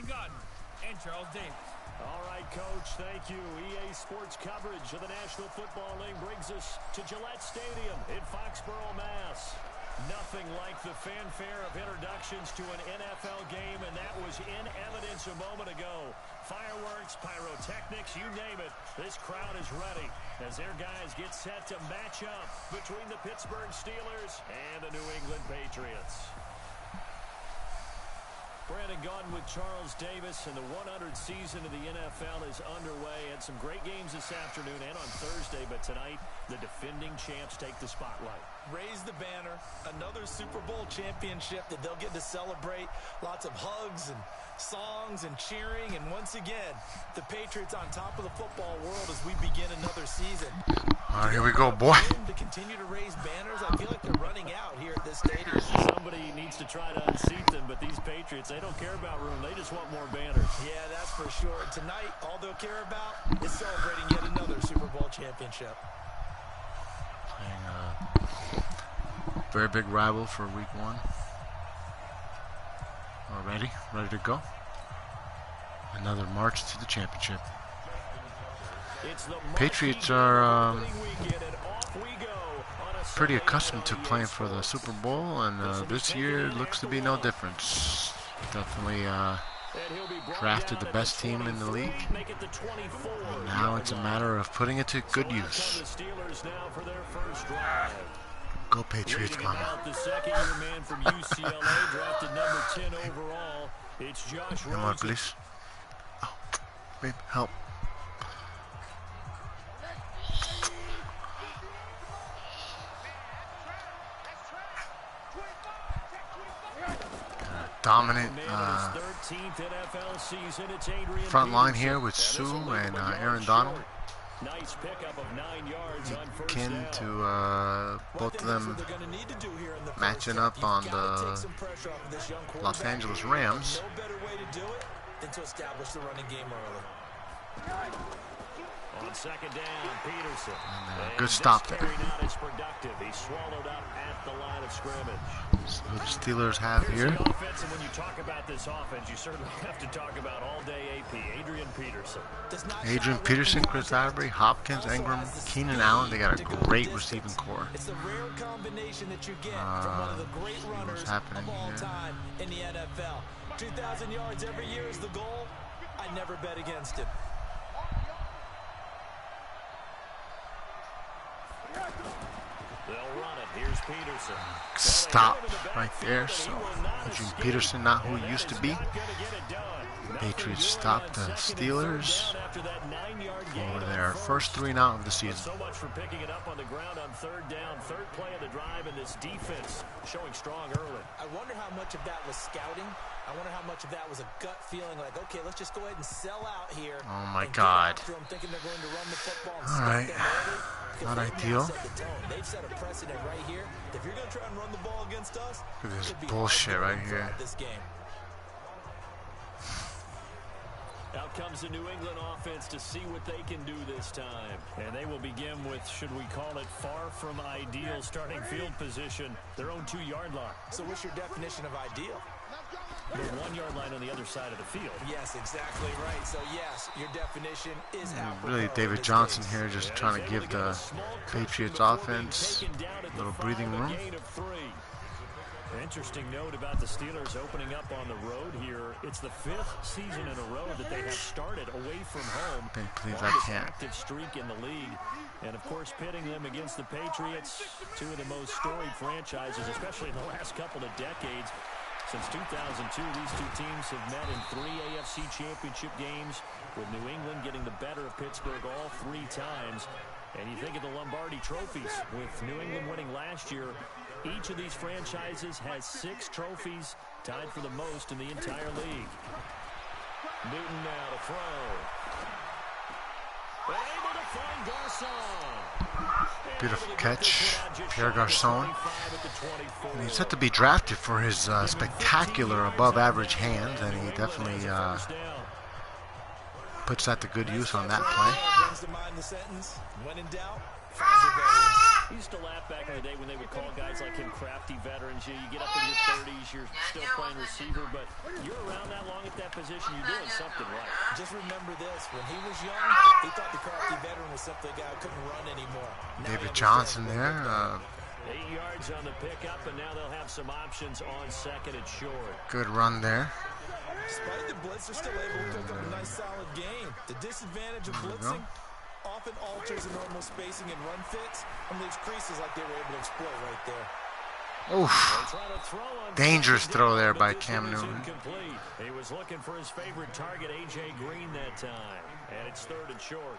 Brandon Gaudin and Charles Davis. All right, Coach, thank you. EA Sports coverage of the National Football League brings us to Gillette Stadium in Foxborough, Mass. Nothing like the fanfare of introductions to an NFL game, and that was in evidence a moment ago. Fireworks, pyrotechnics, you name it. This crowd is ready as their guys get set to match up between the Pittsburgh Steelers and the New England Patriots. Brandon Gaudin with Charles Davis, and the 100th season of the NFL is underway. Had some great games this afternoon and on Thursday, but tonight the defending champs take the spotlight. Raise the banner, another Super Bowl championship that they'll get to celebrate. Lots of hugs and songs and cheering, and once again, the Patriots on top of the football world as we begin another season. All right, here we go, boy. To continue to raise banners, I feel like they're running out here at this stadium. Somebody needs to try to unseat them, but these Patriots, they don't care about room. They just want more banners. Yeah, that's for sure. Tonight, all they'll care about is celebrating yet another Super Bowl championship. Playing a very big rival for week 1. Already ready to go. Another march to the championship. Patriots are pretty accustomed to playing for the Super Bowl, and this year looks to be no difference. Definitely drafted the best team in the league. And now it's a matter of putting it to good use. Go Patriots, come on. Come on, please. Oh, babe, help. Dominant front line here with Sue and Aaron Donald. Nice pickup of 9 yards on first Akin down. to both of them matching up on the Los Angeles Rams. No better way to do it than to establish the running game early. On second down, Peterson. And good stop there. Not as productive. He swallowed up at the line of scrimmage. So the Steelers have here. The offense, and when you talk about this offense, you certainly have to talk about all-day AP, Adrian Peterson. Adrian Peterson, Chris Ivory, Hopkins, Ingram, Keenan Allen. They got a great receiving core. It's a rare combination that you get from one of the great runners of all time in the NFL. 2,000 yards every year is the goal. I'd never bet against him. They'll run it. Here's Peterson. Stop right there. So Adrian Peterson, not who he used to be. Patriots stop the Steelers for their first 3 and out of the season. So much for picking it up on the ground on third down. Third play of the drive, and this defense showing strong early. I wonder how much of that was scouting. I wonder how much of that was a gut feeling like, okay, let's just go ahead and sell out here. Oh my God. All right. Not ideal. They've set a precedent right here. If you're going to try and run the ball against us, look at this bullshit right here. This game. Out comes the New England offense to see what they can do this time. And they will begin with, should we call it, far from ideal starting field position, their own 2-yard line. So what's your definition of ideal? The 1-yard line on the other side of the field. Yes, exactly right. So, yes, your definition is really David Johnson here just trying to give the Patriots offense a little breathing room. An interesting note about the Steelers opening up on the road here. It's the 5th season in a row that they have started away from home. Longest active streak in the league. And, of course, pitting them against the Patriots, 2 of the most storied franchises, especially in the last couple of decades. Since 2002, these 2 teams have met in 3 AFC championship games, with New England getting the better of Pittsburgh all 3 times. And you think of the Lombardi trophies, with New England winning last year. Each of these franchises has 6 trophies, tied for the most in the entire league. Newton now to throw. Able to find Garcon. Beautiful catch, Pierre Garcon. And he's set to be drafted for his spectacular above-average hands, and he definitely puts that to good use on that play. Brings to mind the sentence, when in doubt, find your veterans. Used to laugh back in the day when they would call guys like him crafty veterans. You get up in your 30s, you're still playing receiver, but you're around that long at that position, you're doing something right. Just remember this, when he was young, he thought the crafty veteran was simply a guy who couldn't run anymore. David Johnson there. 8 yards on the pickup, and now they'll have some options on second and short. Good run there. Despite the blitz, they're still able to pick up a nice solid gain. The disadvantage of blitzing often alters the normal spacing and run fits and leaves creases like they were able to exploit right there. Oof. Dangerous throw there by Cam Newton. He was looking for his favorite target, A.J. Green, that time. And it's third and short.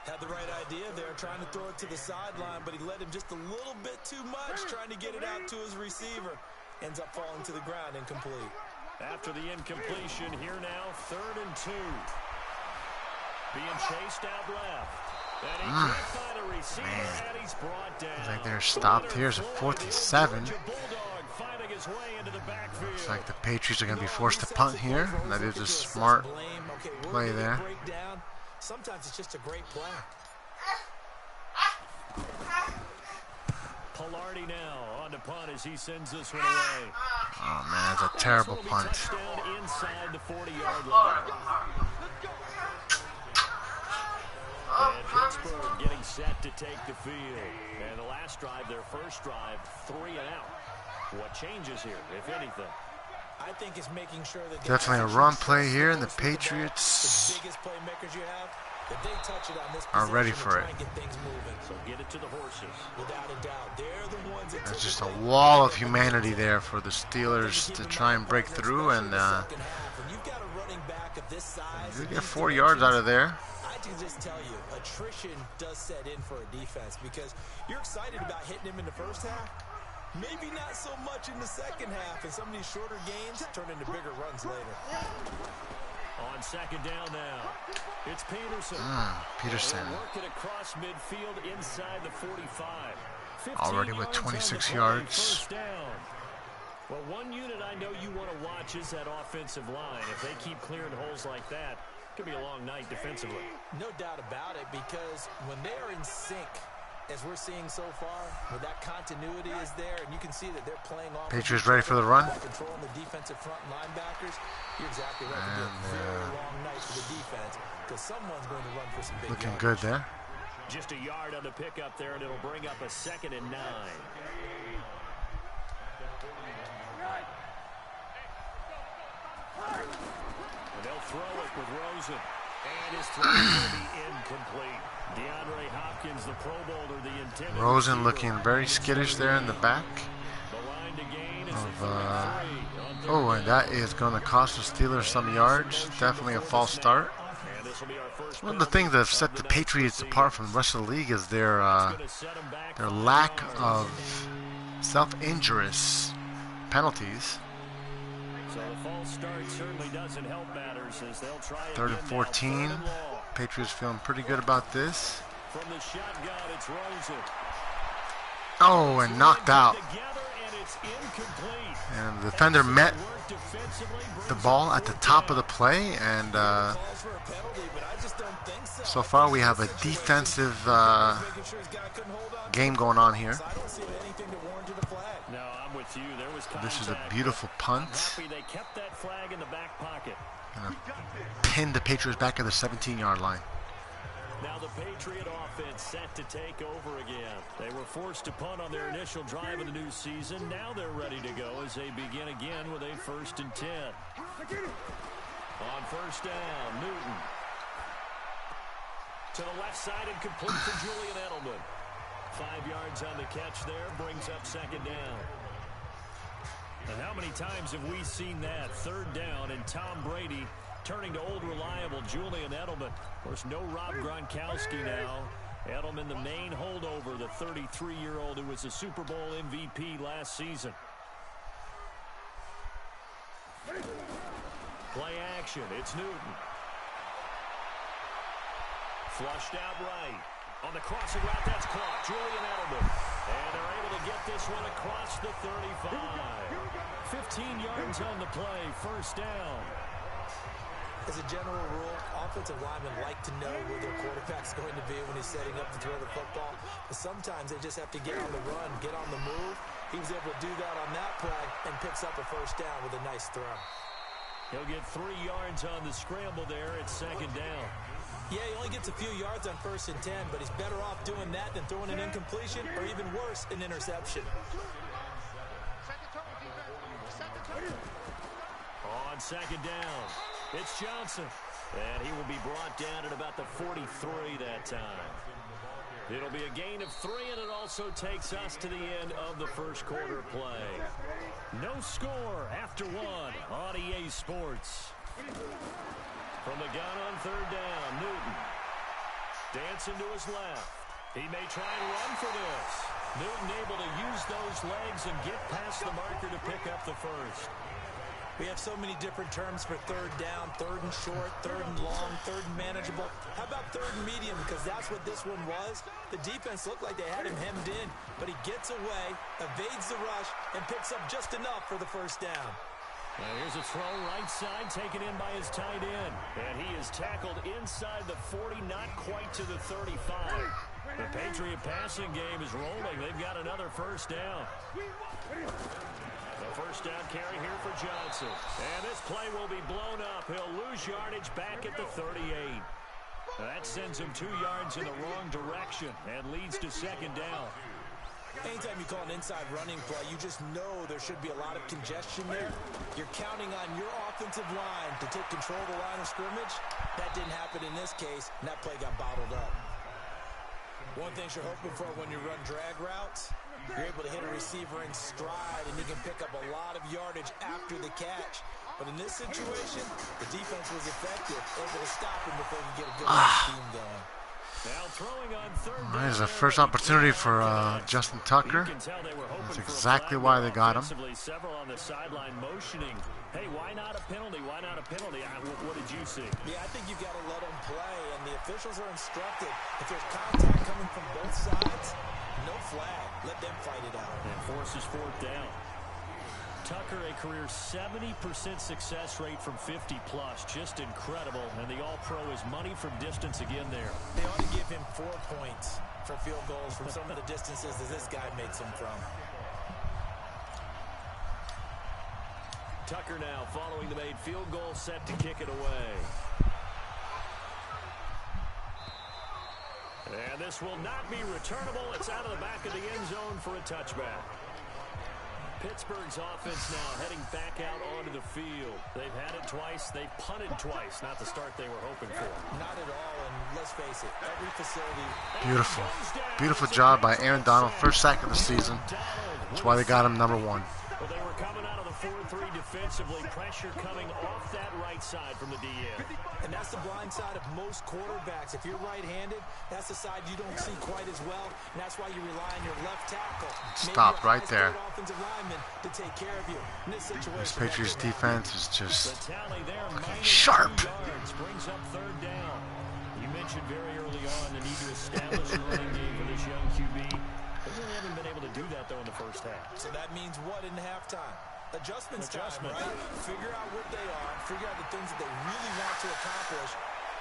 Had the right idea there, trying to throw it to the sideline, but he led him just a little bit too much, trying to get it out to his receiver. Ends up falling to the ground, incomplete. After the incompletion, here now, 3rd and 2. Being chased out left. And he can't find a receiver, and he's brought down. Looks like they're stopped here. It's a 4th and 7. Looks like the Patriots are going to be forced to punt here. That is a smart play there. Sometimes it's just a great play. Pilardi now on the punt as he sends this one away. Oh, man, that's a terrible punt. Touchdown inside the 40-yard line. And Pittsburgh getting set to take the field. And the last drive, their first drive, 3 and out. What changes here, if anything? I think it's making sure that definitely a run play here, and the Patriots the biggest playmakers you have, if they touch it on this are ready for it. get things moving. So get it to the horses. Without a doubt, they're the ones that There's just a wall of humanity there for the Steelers to try and break through, and you get 4 yards out of there. I can just tell you, attrition does set in for a defense because you're excited about hitting him in the first half. Maybe not so much in the second half, and some of these shorter gains turn into bigger runs later. On second down now, it's Peterson. Peterson. Working across midfield inside the 45. Already with 26 yards. Well, one unit I know you want to watch is that offensive line. If they keep clearing holes like that, it could be a long night defensively. No doubt about it, because when they are in sync, as we're seeing so far, where that continuity is there, and you can see that they're playing off. Patriots ready for the run. Controlling the defensive front linebackers. You're exactly right. It'll be a very long night for the defense because someone's going to run for some big looking yards. good there. Just a yard on the pickup there, and it'll bring up a 2nd and 9. And they'll throw it with Rosen. And his throw will be incomplete. DeAndre Hopkins, the Pro Bowler, the intended Rosen looking very skittish there in the back. The line to gain is the 3. Oh, and that is going to cost the Steelers some yards. Definitely a false start. One of the things that have set the Patriots apart from the rest of the league is their lack of self-injurious penalties. So the false start certainly doesn't help matters as they'll try 3rd and 14. Patriots feeling pretty good about this. From the shotgun, it's Rosen. Oh, and knocked out. And And the defender met the ball at the top of the play, and so far we have a defensive game going on here. This is a beautiful punt. And pin the Patriots back at the 17-yard line. Now the Patriot offense set to take over again. They were forced to punt on their initial drive of the new season. Now they're ready to go as they begin again with a 1st and 10. On 1st down, Newton. To the left side and complete for Julian Edelman. 5 yards on the catch there, brings up 2nd down. And how many times have we seen that? 3rd down and Tom Brady turning to old reliable Julian Edelman. Of course, no Rob Gronkowski now. Edelman, the main holdover, the 33-year-old who was the Super Bowl MVP last season. Play action, it's Newton. Flushed out right. On the crossing route, that's caught. Julian Edelman. And they're able to get this one across the 35. 15 yards on the play, 1st down. As a general rule, offensive linemen like to know where their quarterback's going to be when he's setting up to throw the football. But sometimes they just have to get on the run, get on the move. He was able to do that on that play and picks up a first down with a nice throw. He'll get 3 yards on the scramble there at second down. Yeah, he only gets a few yards on 1st and 10, but he's better off doing that than throwing an incompletion or even worse, an interception. On second down, it's Johnson. And he will be brought down at about the 43 that time. It'll be a gain of 3, and it also takes us to the end of the first quarter play. No score after 1 on EA Sports. From the gun on 3rd down, Newton. Dancing to his left. He may try and run for this. Newton able to use those legs and get past the marker to pick up the first. We have so many different terms for 3rd down, 3rd and short, 3rd and long, 3rd and manageable. How about 3rd and medium? Because that's what this one was. The defense looked like they had him hemmed in, but he gets away, evades the rush, and picks up just enough for the first down. Now here's a throw right side taken in by his tight end. And he is tackled inside the 40, not quite to the 35. The Patriot passing game is rolling. They've got another first down. The first down carry here for Johnson. And this play will be blown up. He'll lose yardage back at the 38. That sends him 2 yards in the wrong direction and leads to second down. Anytime you call an inside running play, you just know there should be a lot of congestion there. You're counting on your offensive line to take control of the line of scrimmage. That didn't happen in this case, and that play got bottled up. One thing you're hoping for when you run drag routes, you're able to hit a receiver in stride, and he can pick up a lot of yardage after the catch. But in this situation, the defense was effective, able to stop him before he could get a good scheme going. Now throwing on 3rd down. There's a first opportunity for Justin Tucker. That's exactly why they got him. Several on the sideline motioning. Hey, why not a penalty? Why not a penalty? What did you see? Yeah, I think you've got to let him play, and the officials are instructed. If there's contact coming from both sides, no flag. Let them fight it out. And forces 4th down. Tucker, a career 70% success rate from 50-plus. Just incredible. And the All-Pro is money from distance again there. They ought to give him 4 points for field goals from some of the distances that this guy makes them from. Tucker now following the made field goal, set to kick it away. And this will not be returnable. It's out of the back of the end zone for a touchback. Pittsburgh's offense now heading back out onto the field. They've had it twice. They've punted twice. Not the start they were hoping for. Not at all, and let's face it, every facility... Beautiful. Beautiful job by Aaron Donald. First sack of the season. That's why they got him number 1. Well, they were coming out of the 4-3 defensively. Pressure coming off that right side from the DN. And that's the blind side of most quarterbacks. If you're right-handed, that's the side you don't see quite as well. And that's why you rely on your left tackle. Stop right there. Offensive lineman to take care of you. In this situation, this Patriots defense is just sharp. Brings up 3rd down. You mentioned very early on the need to establish a running game for this young QB. They really haven't been able to do that, though, in the first half. So that means what in halftime? Adjustment time, right? Figure out what they are, figure out the things that they really want to accomplish,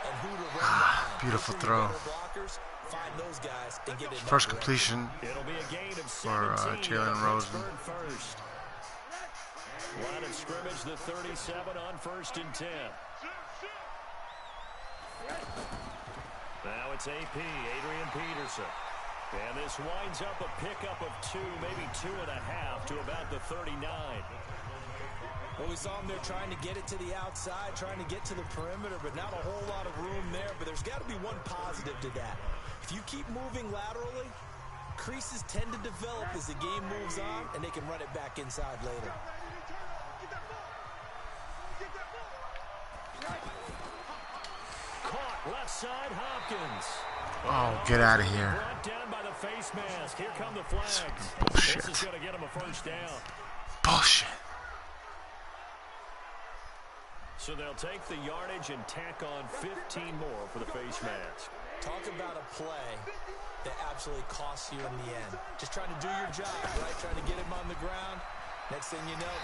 and who to run behind. Beautiful throw. Blockers, find those guys and get it. First completion for Jalen Rosen. Line of scrimmage, the 37 on 1st and 10. Now it's AP, Adrian Peterson. And this winds up a pickup of 2, maybe 2.5 to about the 39. Well, we saw him there trying to get it to the outside, trying to get to the perimeter, but not a whole lot of room there. But there's got to be one positive to that. If you keep moving laterally, creases tend to develop as the game moves on, and they can run it back inside later. Caught left side, Hopkins. Oh, get out of here. Brought down by the face mask. Here come the flags. Bullshit. This is going to get him a first down. Bullshit. So they'll take the yardage and tack on 15 more for the face mask. Talk about a play that absolutely costs you in the end. Just trying to do your job, right? Trying to get him on the ground. Next thing you know,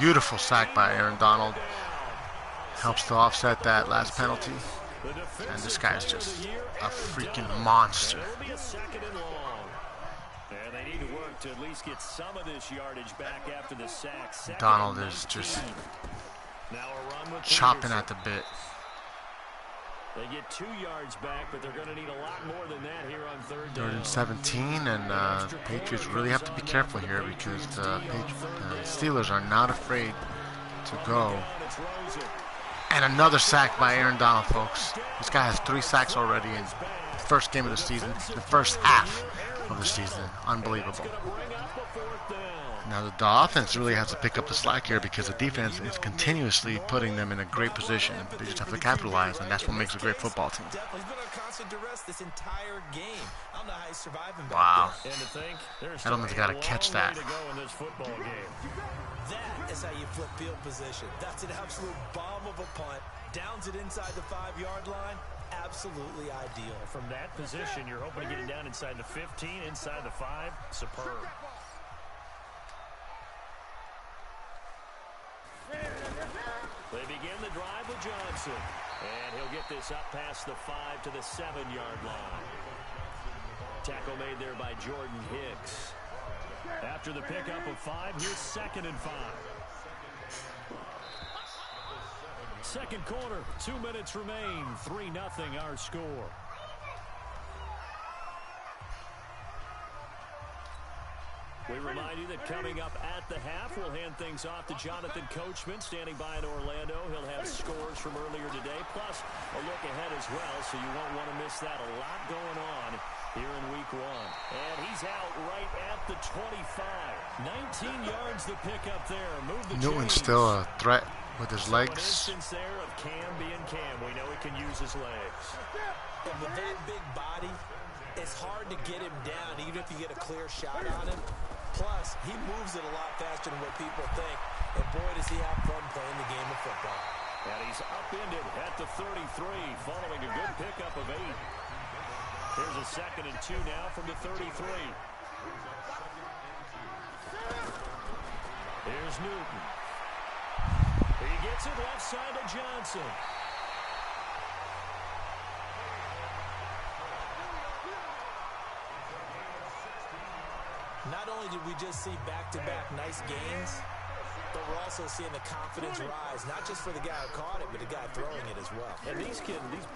beautiful sack by Aaron Donald. helps to offset that last penalty. And this guy's just a freaking monster. And they need to work to at least get some of this yardage back after the sack. Donald is just chopping at the bit. They get 2 yards back, but they're going to need a lot more than that here on third down. 3rd and 17, and the Patriots really have to be careful here because the Steelers are not afraid to go. And another sack by Aaron Donald, folks. This guy has 3 sacks already in the first game of the season, the first half of the season. Unbelievable. Now the offense really has to pick up the slack here because the defense is continuously putting them in a great position. They just have to capitalize, and that's what makes a great football team. Wow. Edelman's got to catch that. That is how you flip field position. That's an absolute bomb of a punt. Downs it inside the 5-yard line. Absolutely ideal. From that position, you're hoping to get it down inside the 15, inside the 5. Superb. They begin the drive with Johnson. And he'll get this up past the 5 to the 7-yard line. Tackle made there by Jordan Hicks. After the pickup of 5, here's 2nd and 5. Second quarter, 2 minutes remain. 3-0 our score. We remind you that coming up at the half, we'll hand things off to Jonathan Coachman, standing by in Orlando. He'll have scores from earlier today, plus a look ahead as well, so you won't want to miss that. A lot going on here in week 1. And he's out right at the 25. 19 yards to pick up there. Move the Newton's still a threat with his legs. There of Cam being Cam. We know he can use his legs. And with that big body, it's hard to get him down, even if you get a clear shot on him. Plus, he moves it a lot faster than what people think. And boy, does he have fun playing the game of football. And he's upended at the 33, following a good pickup of 8. Here's a 2nd and 2 now from the 33. Here's Newton. He gets it left side to Johnson. Not only did we just see back-to-back nice gains, but we're also seeing the confidence rise, not just for the guy who caught it, but the guy throwing it as well. And these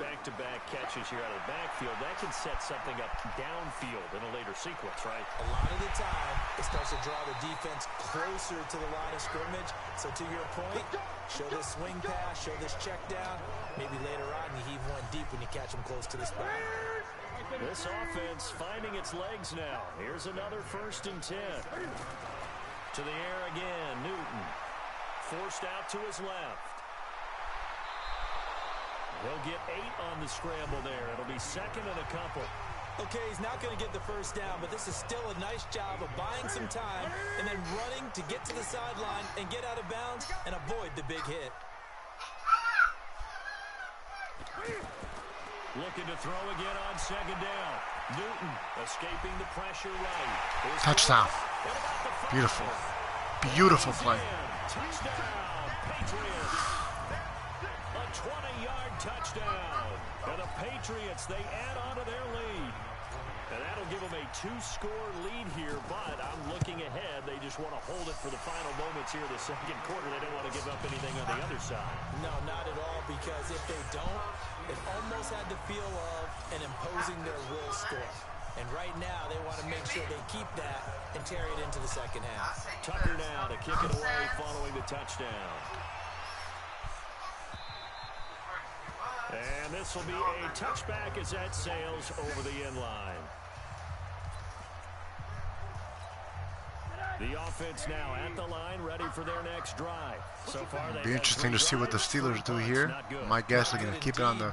back-to-back catches here out of the backfield, that can set something up downfield in a later sequence, right? A lot of the time, it starts to draw the defense closer to the line of scrimmage. So to your point, show this swing pass, show this check down. Maybe later on, you heave one deep when you catch them close to the spot. This offense finding its legs now. Here's another 1st and 10. To the air again, Newton. Forced out to his left. He'll get 8 on the scramble there. It'll be 2nd and a couple. Okay, he's not going to get the first down, but this is still a nice job of buying some time and then running to get to the sideline and get out of bounds and avoid the big hit. Looking to throw again on 2nd down. Newton escaping the pressure right. Touchdown. Beautiful. Beautiful play. Touchdown, Patriots. A 20-yard touchdown. And the Patriots, they add on to their lead. And that'll give them a 2-score lead here, but I'm looking ahead. They just want to hold it for the final moments here of the second quarter. They don't want to give up anything on the other side. No, not at all, because if they don't, it almost had the feel of an imposing their will score. And right now, they want to make sure they keep that and carry it into the second half. Tucker now to kick it away following the touchdown. And this will be a touchback as that sails over the end line. The offense now at the line, ready for their next drive. So far, it'll be interesting to see what the Steelers do here. My guess is going to keep it on the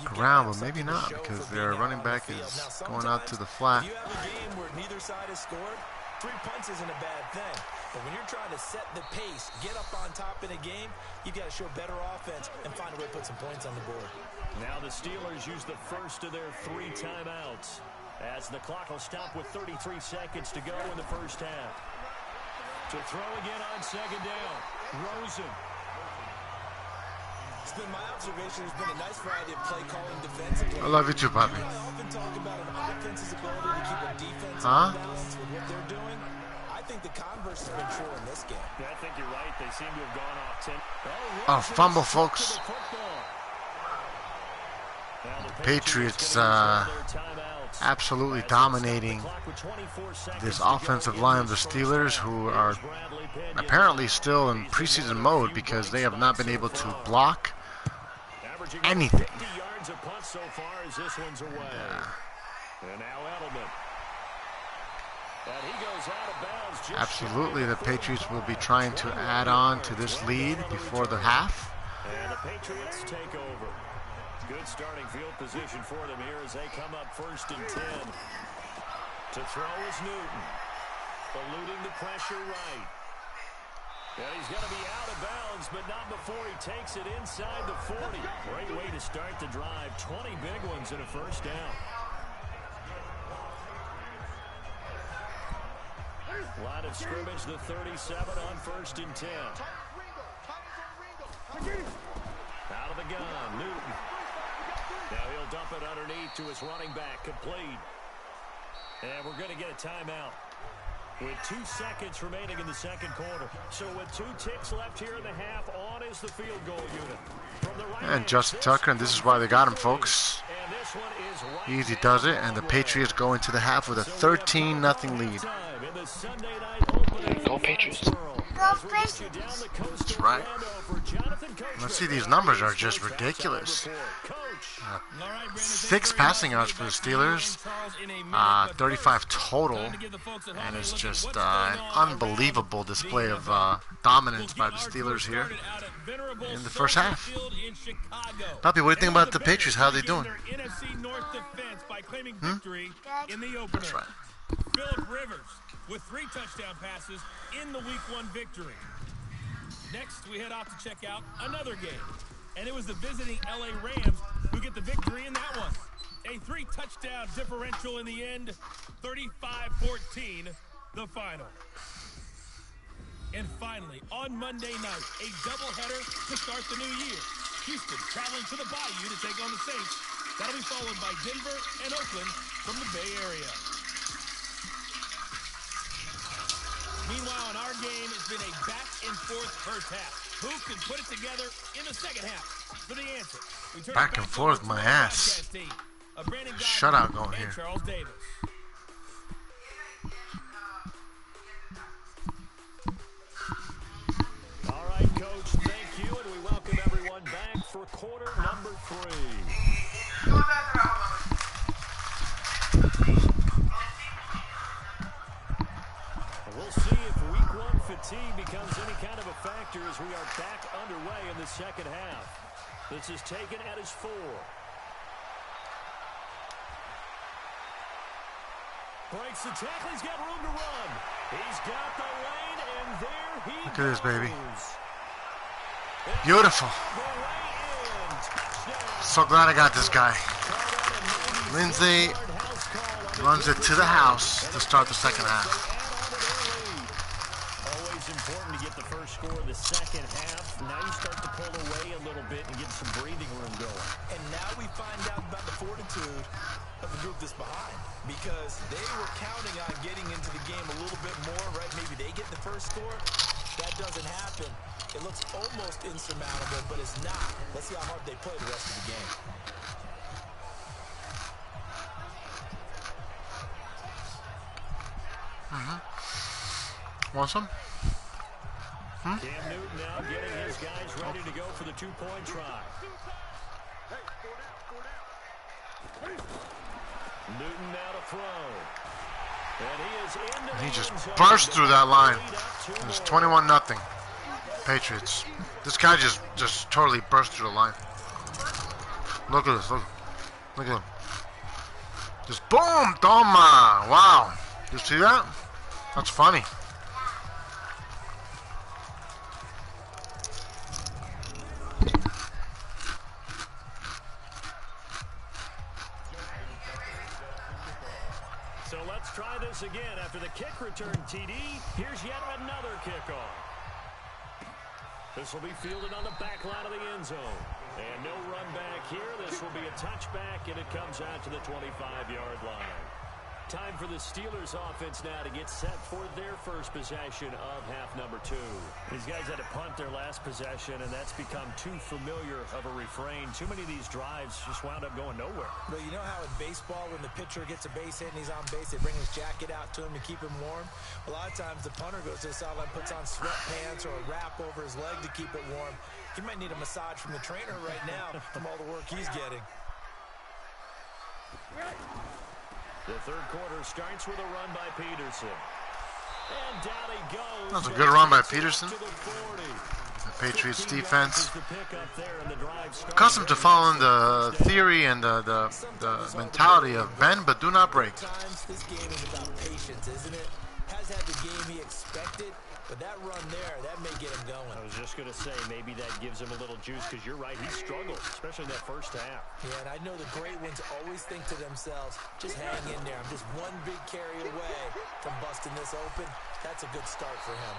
ground, but maybe not, because their running back is going out to the flat. If you have a game where neither side has scored, 3 punts isn't a bad thing. But when you're trying to set the pace, get up on top in a game, you've got to show better offense and find a way to put some points on the board. Now the Steelers use the first of their 3 timeouts, as the clock will stop with 33 seconds to go in the first half. To throw again on 2nd down, Rosen. been my observation. There's been a nice variety of play calling defensively. I love you too, Bobby. I often talk about an offense's ability to keep a defense Huh? balance with what they're doing. I think the converse has been true in this game. Yeah, I think you're right. They seem to have gone off 10. Oh, fumble, folks. Patriots absolutely dominating this offensive line of the Steelers, who are apparently still in preseason mode because they have not been able to block anything. Absolutely, the Patriots will be trying to add on to this lead before the half. And the Patriots take over. Good starting field position for them here as they come up 1st and 10. To throw is Newton. Eluding the pressure right. And he's going to be out of bounds, but not before he takes it inside the 40. Great way to start the drive. 20 big ones and a first down. Line of scrimmage, the 37 on 1st and 10. Out of the gun, Newton. Now he'll dump it underneath to his running back, complete. And we're going to get a timeout with 2 seconds remaining in the second quarter. So with 2 ticks left here in the half, on is the field goal unit. From the right And Justin Tucker, and this is why they got him, folks. and this one is right Easy does it, and the Patriots go into the half with a 13-0 lead. Go Patriots. That's right. Let's see, these numbers are just ridiculous. 6 passing yards for the Steelers, 35 total, and it's just an unbelievable display of dominance by the Steelers here in the first half. Puppy, what do you think about the Patriots? How are they doing? That's right. Phillip Rivers with 3 touchdown passes in the Week 1 victory. Next, we head off to check out another game. And it was the visiting LA Rams who get the victory in that one. A 3-touchdown differential in the end, 35-14, the final. And finally, on Monday night, a doubleheader to start the new year. Houston traveling to the Bayou to take on the Saints. That'll be followed by Denver and Oakland from the Bay Area. Meanwhile, in our game, it's been a back-and-forth first half. Who can put it together in the second half? For the answer, we turn Back and forth, my ass. Shutout going here. Charles Davis. All right, Coach, thank you, and we welcome everyone back for quarter number 3. We'll see if Week 1 fatigue becomes any kind of a factor as we are back underway in the second half. This is taken at his 4. Breaks the tackle. He's got room to run. He's got the lane, and there he goes. Look at this, baby. Beautiful. So glad I got this guy. Lindsay runs it to the house to start the second half. Always important to get the first score of the second half. Now you start to pull away a little bit and get some breathing room going. And now we find out about the fortitude of the group that's behind, because they were counting on getting into the game a little bit more, right? Maybe they get the first score. That doesn't happen. It looks almost insurmountable, but it's not. Let's see how hard they play the rest of the game. Want some? Cam Newton now getting his guys ready to go for the 2-point try. Newton now to throw. And he is into He the just end zone. burst through that line. It's 21-0 Patriots. This guy just totally burst through the line. Look at this. Look at him. Just boom, toma. Wow. You see that? That's funny. So let's try this again. After the kick return, TD, here's yet another kickoff. This will be fielded on the back line of the end zone. And no run back here. This will be a touchback, and it comes out to the 25-yard line. Time for the Steelers offense now to get set for their first possession of half number 2. These guys had to punt their last possession, and that's become too familiar of a refrain. Too many of these drives just wound up going nowhere. But you know how in baseball, when the pitcher gets a base hit and he's on base, they bring his jacket out to him to keep him warm? A lot of times the punter goes to the sideline, puts on sweatpants or a wrap over his leg to keep it warm. He might need a massage from the trainer right now from all the work he's getting. The third quarter starts with a run by Peterson. And down he goes. That was a good run by Peterson. The Patriots defense accustomed to following the theory and the mentality of bend but do not break. This game is about patience, isn't it? Has had the game he expected, but that run there, that may get him going. I was just going to say, maybe that gives him a little juice, because you're right, he struggled, especially in that first half. Yeah, and I know the great ones always think to themselves, just hang in there. I'm just one big carry away from busting this open. That's a good start for him.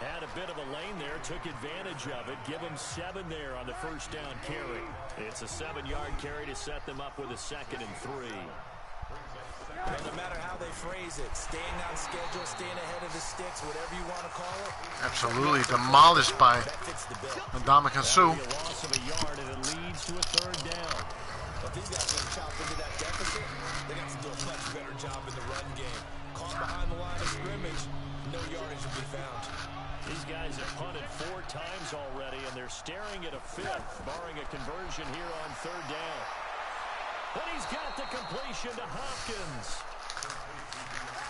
Had a bit of a lane there, took advantage of it. Give him 7 there on the first down carry. It's a 7-yard carry to set them up with a 2nd and 3. And no matter how they phrase it, staying on schedule, staying ahead of the sticks, whatever you want to call it. Absolutely demolished by Ndamukong Suh. A loss of a yard, and it leads to a 3rd down. But these guys are chopped into that deficit. They got to do a much better job in the run game. Caught behind the line of scrimmage, no yardage will be found. These guys have punted 4 times already, and they're staring at a 5th, barring a conversion here on 3rd down. But he's got the completion to Hopkins.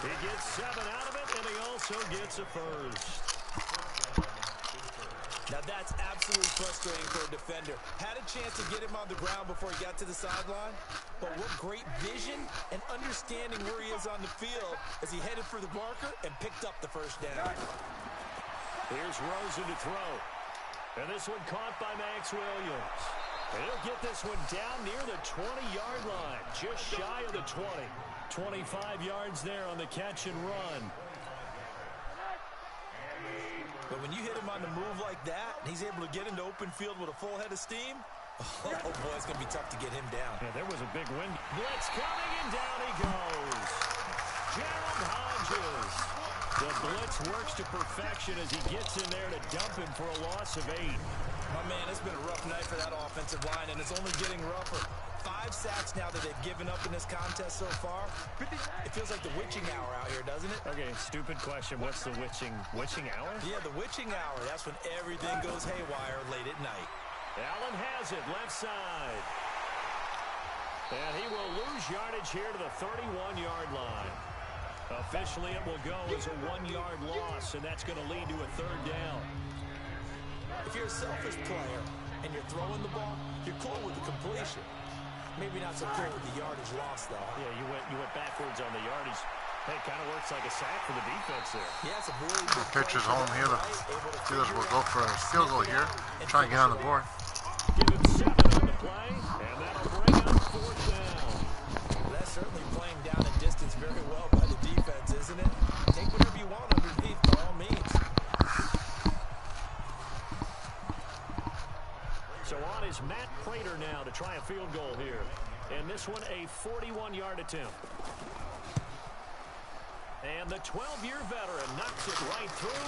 He gets 7 out of it, and he also gets a 1st. Now that's absolutely frustrating for a defender. Had a chance to get him on the ground before he got to the sideline, but what great vision and understanding where he is on the field as he headed for the marker and picked up the 1st down. Here's Rosen to throw. And this one caught by Max Williams. And he'll get this one down near the 20-yard line, just shy of the 20. 25 yards there on the catch and run. But when you hit him on the move like that, and he's able to get into open field with a full head of steam, oh boy, it's going to be tough to get him down. Yeah, there was a big wind. Blitz coming, and down he goes. Gerald Hodges. The blitz works to perfection as he gets in there to dump him for a loss of 8. My man, it's been a rough night for that offensive line, and it's only getting rougher. 5 sacks now that they've given up in this contest so far. It feels like the witching hour out here, doesn't it? Okay, stupid question. What's the witching hour? Yeah, the witching hour. That's when everything goes haywire late at night. Allen has it, left side. And he will lose yardage here to the 31-yard line. Officially, it will go as a 1-yard loss, and that's going to lead to a 3rd down. If you're a selfish player and you're throwing the ball, you're cool with the completion. Maybe not so cool with the yardage loss, though. Yeah, you went backwards on the yardage. Hey, it kind of works like a sack for the defense there. Yeah, it's a really good Pitcher's home here. The Steelers will go for a field goal here. Try and get on the board. Give him 7 on the play, and that'll bring up 4th down. That's certainly playing down the distance very well by the defense, isn't it? Take whatever you want underneath, by all means. So on is Matt Prater now to try a field goal here. And this one a 41-yard attempt. And the 12-year veteran knocks it right through.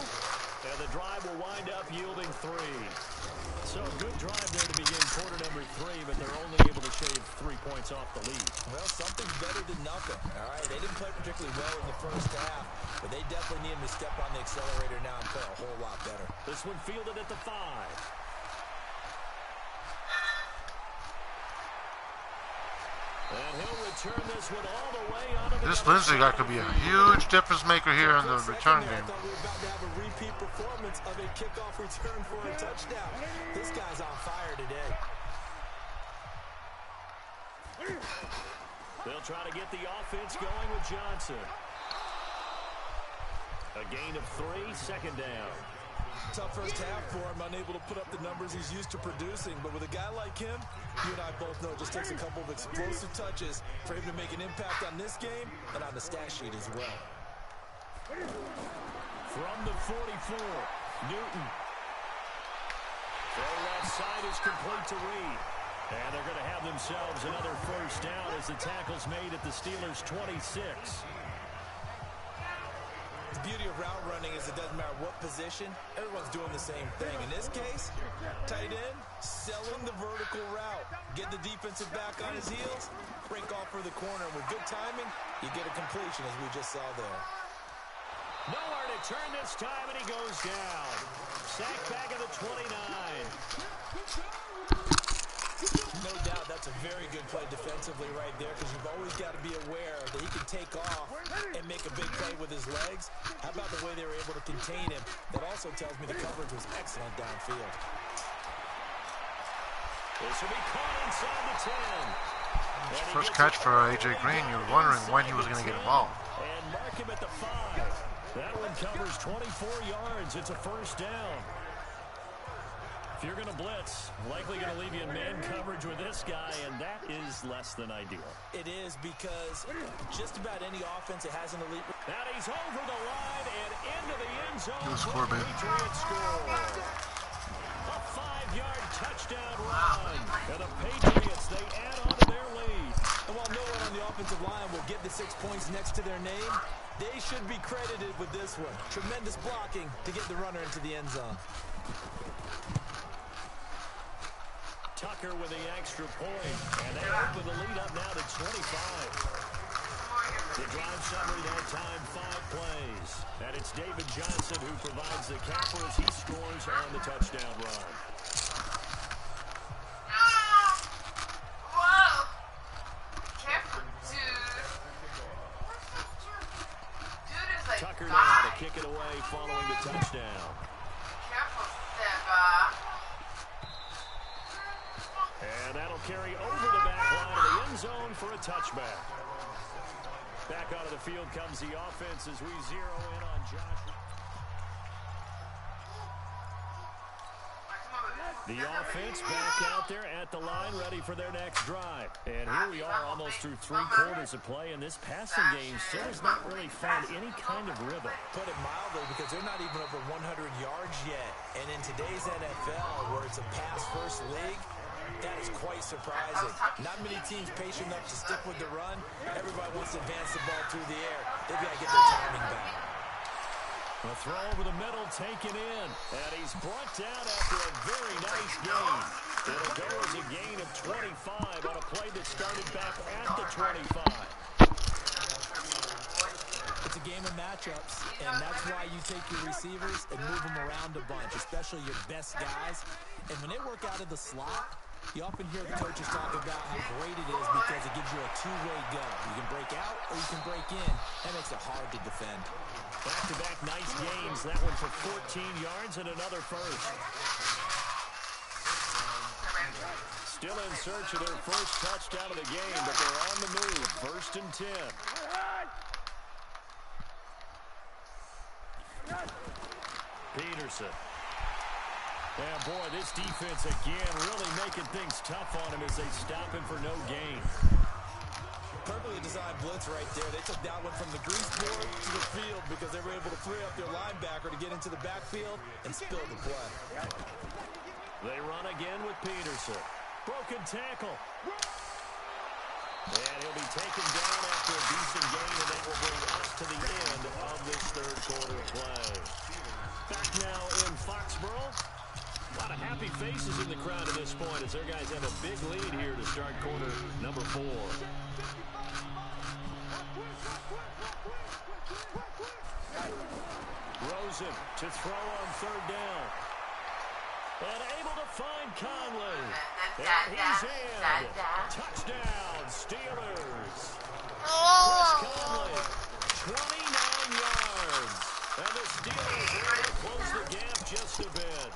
And the drive will wind up yielding 3. So good drive there to begin quarter number 3, but they're only able to shave 3 points off the lead. Well, something's better than nothing. All right, they didn't play particularly well in the first half, but they definitely need him to step on the accelerator now and play a whole lot better. This one fielded at the 5. And he'll return this one all the way out of This Lindsey guy could be a huge difference maker here in the return game. I thought we were about to have a repeat performance of a kickoff return for a touchdown. This guy's on fire today. They'll try to get the offense going with Johnson. A gain of 3, 2nd down. Tough first half for him, unable to put up the numbers he's used to producing. But with a guy like him, you and I both know it just takes a couple of explosive touches for him to make an impact on this game and on the stat sheet as well. From the 44, Newton. Throw right that side is complete to Reed. And they're going to have themselves another first down as the tackle's made at the Steelers' 26. The beauty of route running is it doesn't matter what position, everyone's doing the same thing. In this case, tight end, selling the vertical route. Get the defensive back on his heels, break off for the corner. And with good timing, you get a completion as we just saw there. Nowhere to turn this time, and he goes down. Sack back at the 29. No doubt that's a very good play defensively right there, because you've always got to be aware that he can take off and make a big play with his legs. How about the way they were able to contain him? That also tells me the coverage was excellent downfield. This will be caught inside the 10. First catch for A.J. Green. You're wondering when he was going to get involved. And mark him at the 5. That one covers 24 yards. It's a first down. If you're going to blitz, likely going to leave you in man coverage with this guy, and that is less than ideal. It is, because just about any offense that has an elite... Now he's over the line and into the end zone. Good score, baby. Patriots score. A 5-yard touchdown run. And the Patriots, they add on to their lead. And while no one on the offensive line will get the 6 points next to their name, they should be credited with this one. Tremendous blocking to get the runner into the end zone. Tucker with the extra point, and they open the lead up now to 25. The drive summary that time, 5 plays. And it's David Johnson who provides the capper as he scores on the touchdown run. Tucker now to kick it away following the touchdown. And that'll carry over the back line of the end zone for a touchback. Back onto the field comes the offense as we zero in on Josh. The offense back out there at the line, ready for their next drive. And here we are almost through 3 quarters of play, and this passing game still has not really found any kind of rhythm. Put it mildly, because they're not even over 100 yards yet. And in today's NFL, where it's a pass-first league, that is quite surprising. Not many teams patient enough to stick with the run. Everybody wants to advance the ball through the air. They've got to get their timing back. A throw over the middle taken in. And he's brought down after a very nice gain. It'll go as a gain of 25 on a play that started back at the 25. It's a game of matchups, and that's why you take your receivers and move them around a bunch, especially your best guys. And when they work out of the slot, you often hear the coaches talk about how great it is because it gives you a two-way go. You can break out or you can break in. That makes it hard to defend. Back-to-back nice gains. That one for 14 yards and another first. Still in search of their first touchdown of the game, but they're on the move. 1st and 10. Peterson. Yeah, boy, this defense again really making things tough on him as they stop him for no gain. Perfectly designed blitz right there. They took that one from the grease board to the field because they were able to free up their linebacker to get into the backfield and spill the play. They run again with Peterson. Broken tackle. And he'll be taken down after a decent gain, and that will bring us to the end of this 3rd quarter play. Back now in Foxborough. A lot of happy faces in the crowd at this point as their guys have a big lead here to start quarter number 4. Rosen to throw on 3rd down. And able to find Conley. And he's in. Touchdown, Steelers. Chris Conley, 29 yards. And the Steelers are able to close the gap just a bit.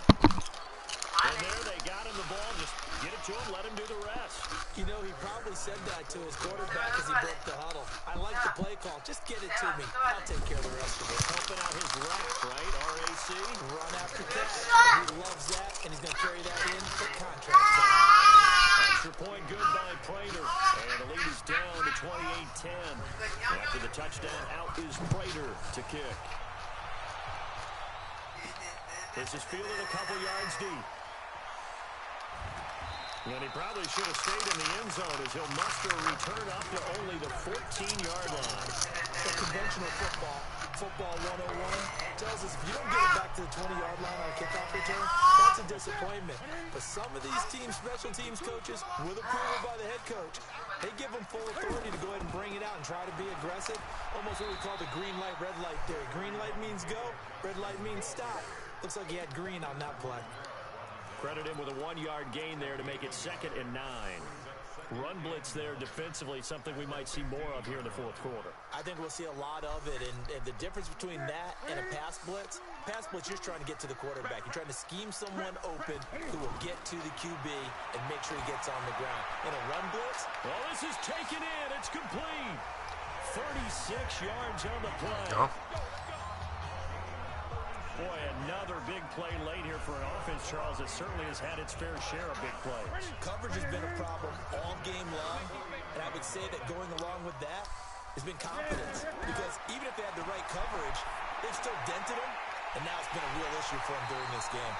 And there they got him the ball. Just get it to him, let him do the rest. You know, he probably said that to his quarterback as he broke the huddle. I like the play call. Just get it to me. I'll take care of the rest of it. Helping out his rack, right? RAC. Run after catch. He loves that, and he's going to carry that in for contract time. Extra point good by Prater. And the lead is down to 28-10. After the touchdown, out is Prater to kick. This is fielded a couple yards deep. And he probably should have stayed in the end zone as he'll muster a return up to only the 14-yard line. So conventional football 101, tells us if you don't get it back to the 20-yard line on a kickoff return, that's a disappointment. But some of these special teams coaches, with approval by the head coach, they give them full authority to go ahead and bring it out and try to be aggressive. Almost what we call the green light, red light theory. Green light means go, red light means stop. Looks like he had green on that play. Credit him with a 1-yard gain there to make it 2nd and 9. Run blitz there defensively, something we might see more of here in the fourth quarter. I think we'll see a lot of it, and the difference between that and a pass blitz, you're trying to get to the quarterback. You're trying to scheme someone open who will get to the QB and make sure he gets on the ground. In a run blitz, well, this is taken in. It's complete. 36 yards on the play. Go. Boy, another big play late here for an offense, Charles, that certainly has had its fair share of big plays. Coverage has been a problem all game long, and I would say that going along with that has been confidence. Because even if they had the right coverage, they've still dented them, and now it's been a real issue for them during this game.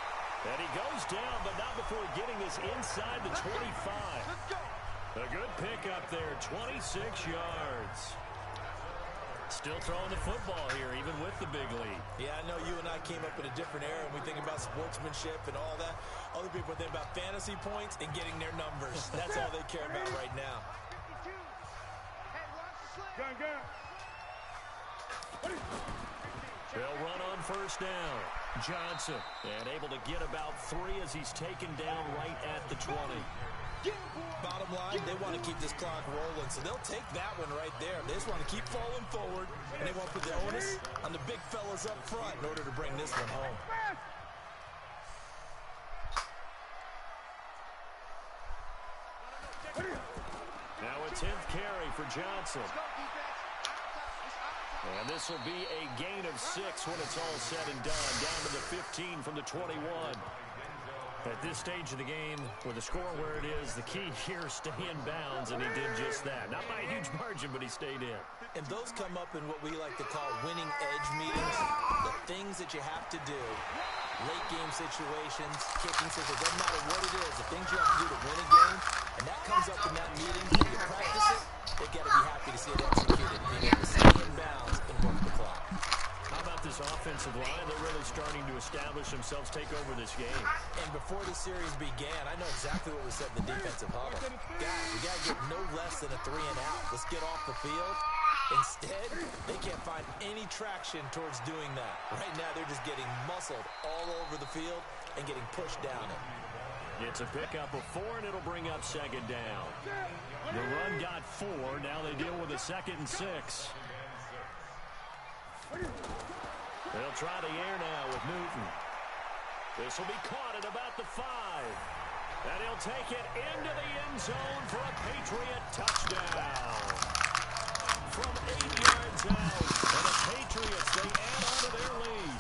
And he goes down, but not before getting this inside the 25. A good pickup there, 26 yards. Still throwing the football here, even with the big lead. Yeah, I know you and I came up in a different era, and we think about sportsmanship and all that. Other people think about fantasy points and getting their numbers. That's all they care about right now. They'll run on first down. Johnson, and able to get about 3 as he's taken down right at the 20. Bottom line, they want to keep this clock rolling, so they'll take that one right there. They just want to keep falling forward, and they want to put the onus on the big fellas up front in order to bring this one home. Now a 10th carry for Johnson. And this will be a gain of 6 when it's all said and done, down to the 15 from the 21. At this stage of the game, with the score where it is, the key here, stay in bounds, and he did just that. Not by a huge margin, but he stayed in. And those come up in what we like to call winning edge meetings, the things that you have to do. Late game situations, kicking situations, doesn't matter what it is, the things you have to do to win a game, and that comes up in that meeting. When you practice it, they got to be happy to see it executed, being able to stay in bounds and work the clock. How about this offensive line? They're really starting to establish themselves, take over this game. And before the series began, I know exactly what was said in the defensive huddle. Guys, we got to get no less than a 3 and out. Let's get off the field. Instead, they can't find any traction towards doing that. Right now, they're just getting muscled all over the field and getting pushed down it. It's a pickup of 4, and it'll bring up 2nd down. The run got 4. Now they deal with a 2nd and 6. They'll try the air now with Newton. This will be caught at about the 5. And he'll take it into the end zone for a Patriot touchdown. From 8 yards out. And the Patriots, they add on to their lead.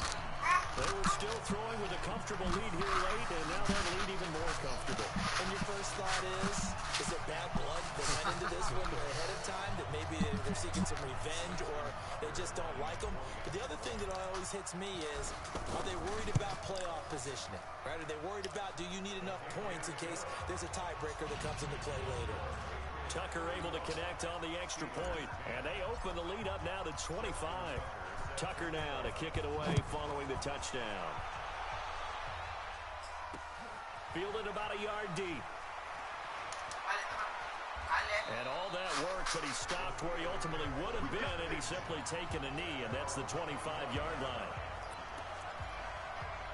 They were still throwing with a comfortable lead here late, and now that lead even more comfortable. And your first thought is it bad blood that went into this one ahead of time, that maybe they're seeking some revenge or they just don't like them? But the other thing that always hits me is, are they worried about playoff positioning? Right? Are they worried about, do you need enough points in case there's a tiebreaker that comes into play later? Tucker able to connect on the extra point, and they open the lead up now to 25. Tucker now to kick it away following the touchdown. Fielded about a yard deep. And all that work, but he stopped where he ultimately would have been, and he's simply taken a knee, and that's the 25-yard line.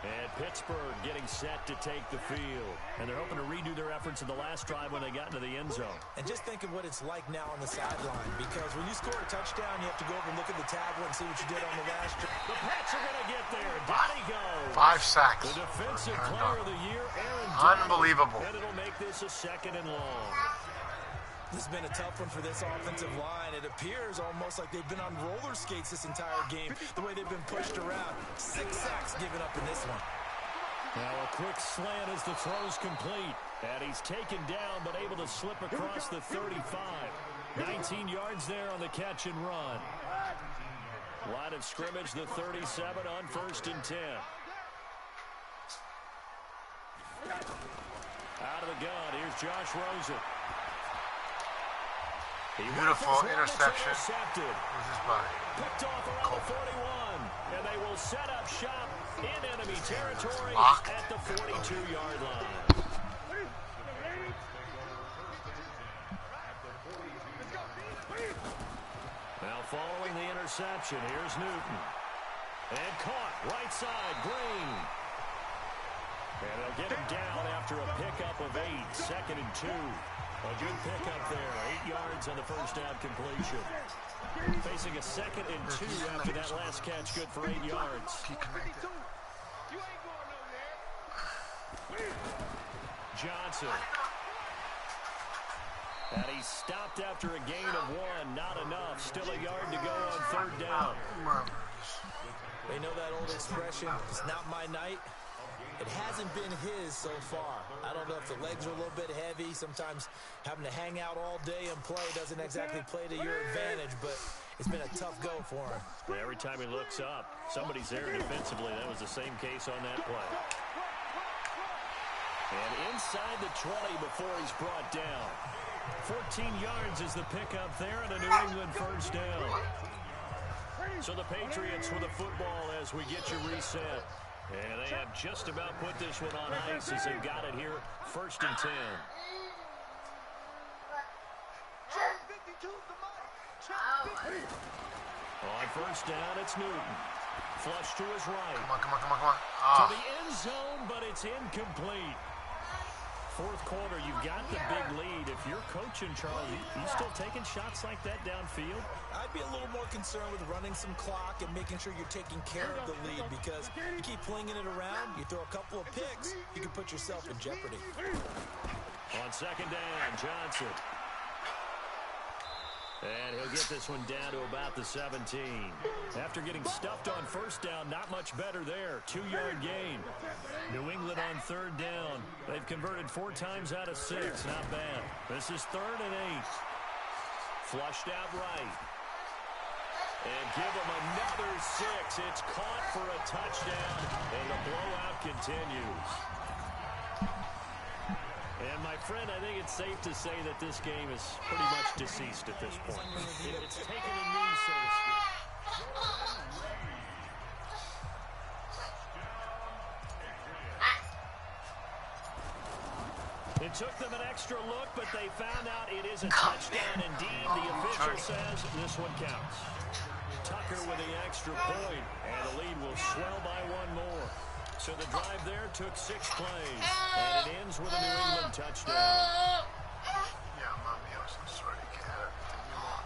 And Pittsburgh getting set to take the field. And they're hoping to redo their efforts in the last drive when they got into the end zone. And just think of what it's like now on the sideline, because when you score a touchdown, you have to go over and look at the tablet and see what you did on the last drive. The Pats are going to get there. Down he goes. 5 sacks. The defensive player of the year, Aaron Unbelievable. Donald. And it'll make this a 2nd and long. This has been a tough one for this offensive line. It appears almost like they've been on roller skates this entire game, the way they've been pushed around. 6 sacks given up in this one. Now a quick slant as the throw's complete. And he's taken down, but able to slip across the 35. 19 yards there on the catch and run. Line of scrimmage, the 37 on 1st and 10. Out of of the gun. Here's Josh Rosen. Beautiful interception. This is by Picked off around the 41. And they will set up shop in enemy territory at the 42-yard line. Now following the interception, here's Newton. And caught, right side, Green. And they'll get him down after a pickup of 8, 2nd and 2. A good pickup there, 8 yards on the first down completion. Facing a 2nd and 2 after that last catch, good for 8 yards. Johnson. And he stopped after a gain of 1. Not enough. Still a yard to go on 3rd down. They know that old expression, it's not my night. It hasn't been his so far. I don't know if the legs are a little bit heavy. Sometimes having to hang out all day and play doesn't exactly play to your advantage, but it's been a tough go for him. Every time he looks up, somebody's there defensively. That was the same case on that play. And inside the 20 before he's brought down. 14 yards is the pickup there and a New England first down. So the Patriots with the football as we get you reset. And they have just about put this one on ice as they've got it here, 1st and 10. On 1st down, it's Newton. Flush to his right. Come on. To the end zone, but it's incomplete. 4th quarter, you've got the big lead. If you're coaching, Charlie, you still taking shots like that downfield? I'd be a little more concerned with running some clock and making sure you're taking care of the lead, because you keep flinging it around, you throw a couple of picks, you can put yourself in jeopardy. On 2nd down, Johnson. And he'll get this one down to about the 17. After getting stuffed on 1st down, not much better there. 2-yard gain. New England on 3rd down. They've converted 4 times out of 6. Not bad. This is 3rd and 8. Flushed out right. And give them another 6. It's caught for a touchdown, and the blowout continues. And, my friend, I think it's safe to say that this game is pretty much deceased at this point. It's taken a knee, so to speak. It took them an extra look, but they found out it is a touchdown indeed. The official says this one counts. Tucker with the extra point, and the lead will swell by 1 more. So the drive there took 6 plays, and it ends with a New England touchdown. Yeah, mommy, I was so sorry. You can't have everything you want.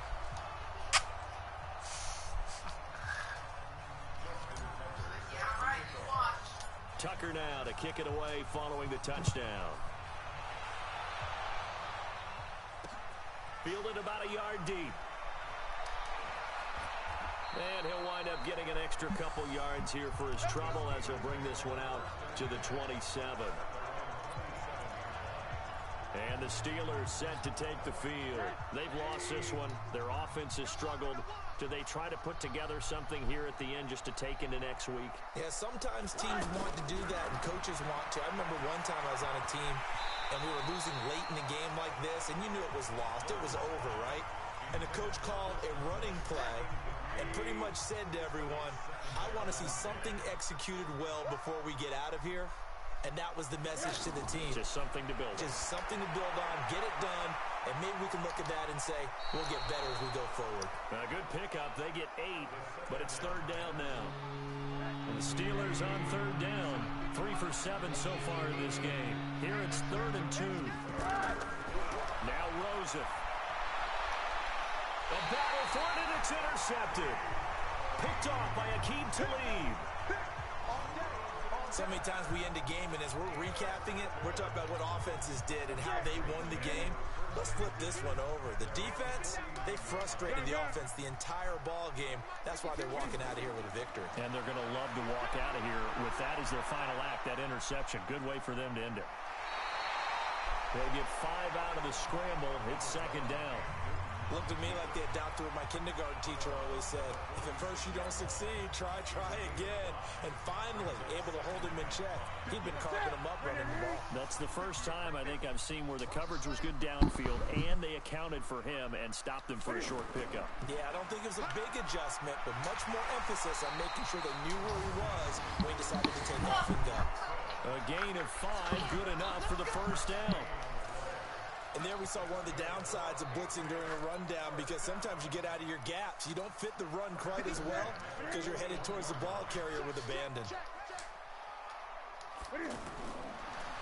Tucker now to kick it away following the touchdown. Fielded about a yard deep. And he'll wind up getting an extra couple yards here for his trouble as he'll bring this one out to the 27. And the Steelers set to take the field. They've lost this one. Their offense has struggled. Do they try to put together something here at the end just to take into next week? Yeah, sometimes teams want to do that and coaches want to. I remember one time I was on a team and we were losing late in a game like this, and you knew it was lost. It was over, right? And the coach called a running play and pretty much said to everyone, I want to see something executed well before we get out of here. And that was the message to the team. Just something to build on. Just something to build on, get it done, and maybe we can look at that and say, we'll get better as we go forward. A good pickup. They get 8, but it's 3rd down now. And the Steelers on 3rd down. 3 for 7 so far in this game. Here it's 3rd and 2. Now Rosen. A battle for it, and it's intercepted. Picked off by Aqib Talib. So many times we end a game, and as we're recapping it, we're talking about what offenses did and how they won the game. Let's flip this one over. The defense, they frustrated the offense the entire ball game. That's why they're walking out of here with a victory. And they're going to love to walk out of here with that as their final act, that interception. Good way for them to end it. They'll get 5 out of the scramble. It's 2nd down. Looked at me like the adopter of my kindergarten teacher always said, if at first you don't succeed, try again. And finally, able to hold him in check. He'd been carving him up running the ball. That's the first time I think I've seen where the coverage was good downfield and they accounted for him and stopped him for a short pickup. Yeah, I don't think it was a big adjustment, but much more emphasis on making sure they knew where he was when he decided to take off and go. A gain of 5, good enough for the first down. And there we saw one of the downsides of blitzing during a rundown, because sometimes you get out of your gaps. You don't fit the run quite as well because you're headed towards the ball carrier with abandon.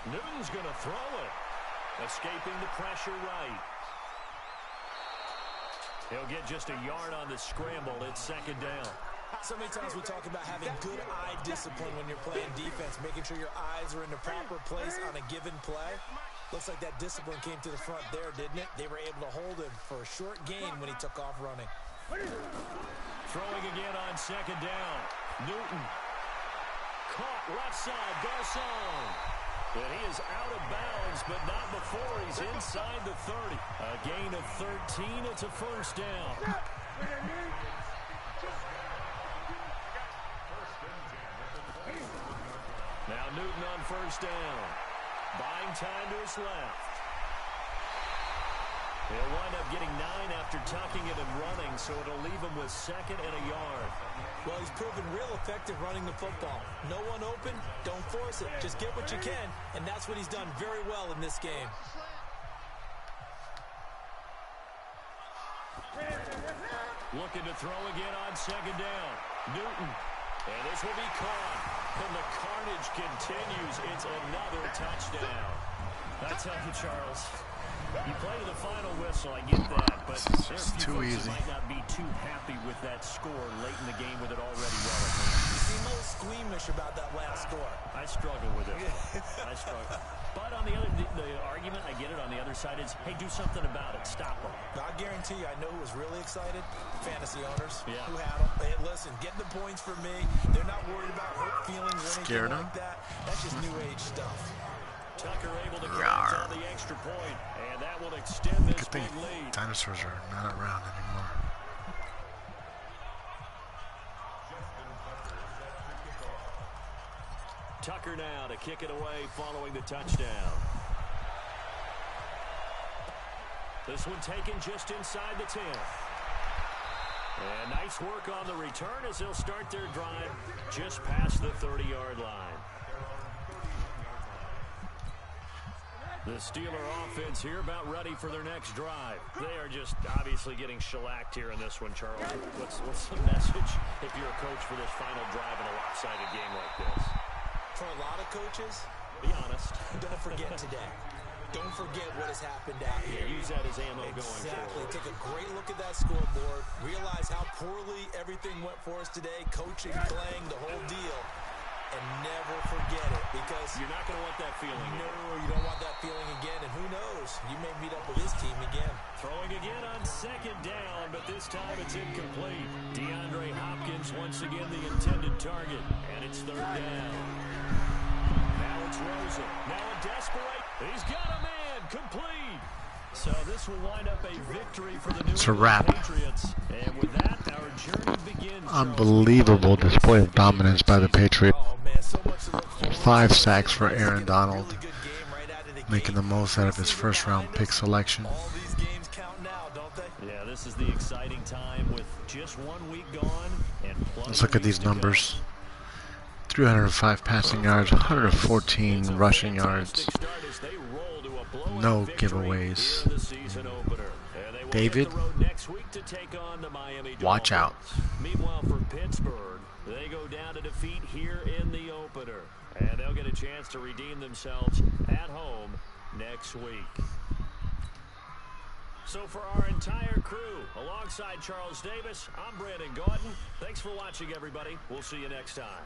Newton's going to throw it. Escaping the pressure right. He'll get just a yard on the scramble. It's second down. So many times we talk about having good eye discipline when you're playing defense, making sure your eyes are in the proper place on a given play. Looks like that discipline came to the front there, didn't it? They were able to hold him for a short gain when he took off running. Throwing again on second down. Newton. Caught left side. Garcon. And he is out of bounds, but not before he's inside the 30. A gain of 13. It's a first down. Now Newton on first down. Buying time to his left. He'll wind up getting 9 after tucking it and running, so it'll leave him with second and a yard. Well, he's proven real effective running the football. No one open, don't force it. Just get what you can, and that's what he's done very well in this game. Looking to throw again on second down. Newton. And this will be caught. And the carnage continues. It's another touchdown. I tell you, Charles, you play to the final whistle. I get that. But there are too easy. Might not be too happy with that score late in the game with it already well at hand. You seem a little squeamish about that last score. I struggle with it. I struggle. But on the argument, I get it, on the other side is, hey, do something about it. Stop them. I guarantee you, I know who was really excited. Fantasy owners who had them. Hey, listen, get the points for me. They're not worried about hurt feelings or anything like that. That's just new age stuff. Tucker able to get on the extra point, and that will extend this big lead. Dinosaurs are not around anymore. Tucker now to kick it away following the touchdown. This one taken just inside the 10. And nice work on the return as they'll start their drive just past the 30-yard line. The Steeler offense here about ready for their next drive. They are just obviously getting shellacked here in this one, Charles. What's the message if you're a coach for this final drive in a lopsided game like this? For a lot of coaches, be honest. Don't forget today. Don't forget what has happened out here. Use that as ammo going forward. Exactly. Take a great look at that scoreboard. Realize how poorly everything went for us today. Coaching, playing, the whole deal. And never forget it, because you're not going to want that feeling. No, you don't want that feeling again. And who knows? You may meet up with his team again. Throwing again on second down, but this time it's incomplete. DeAndre Hopkins once again the intended target, and it's third down. Now it's Rosen. Now a desperate. He's got a man. Complete. So this will wind up a victory for the New England Patriots. And with that, our journey begins. Unbelievable display of dominance by the Patriots. 5 sacks for Aaron Donald, making the most out of his first-round pick selection. Yeah, this is the exciting time with just 1 week gone. And let's look at these numbers. 305 passing yards, 114 rushing yards. No giveaways. David, watch out. Meanwhile, for Pittsburgh, they go down to defeat here in the opener. And they'll get a chance to redeem themselves at home next week. So for our entire crew, alongside Charles Davis, I'm Brandon Gaudin. Thanks for watching, everybody. We'll see you next time.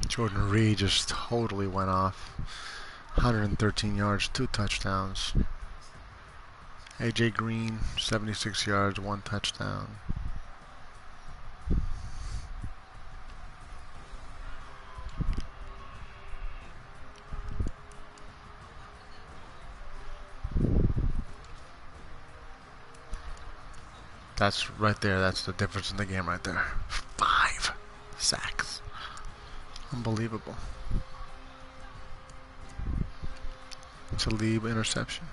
Jordan Reed just totally went off. 113 yards, 2 touchdowns. AJ Green, 76 yards, 1 touchdown. That's right there. That's the difference in the game right there. 5 sacks. Unbelievable. Talib interception.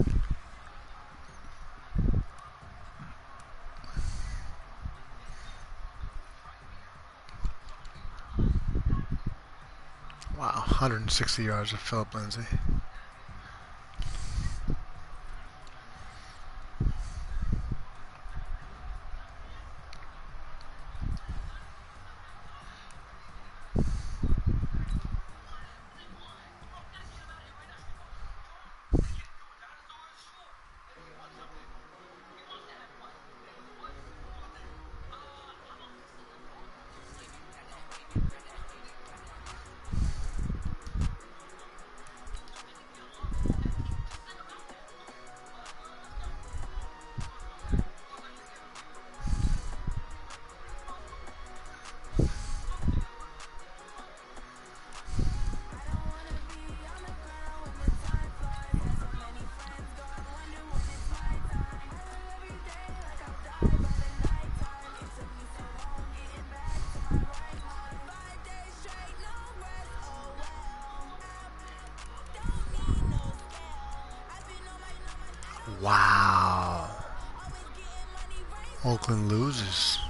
Wow, 160 yards of Philip Lindsay. Wow. Oakland loses.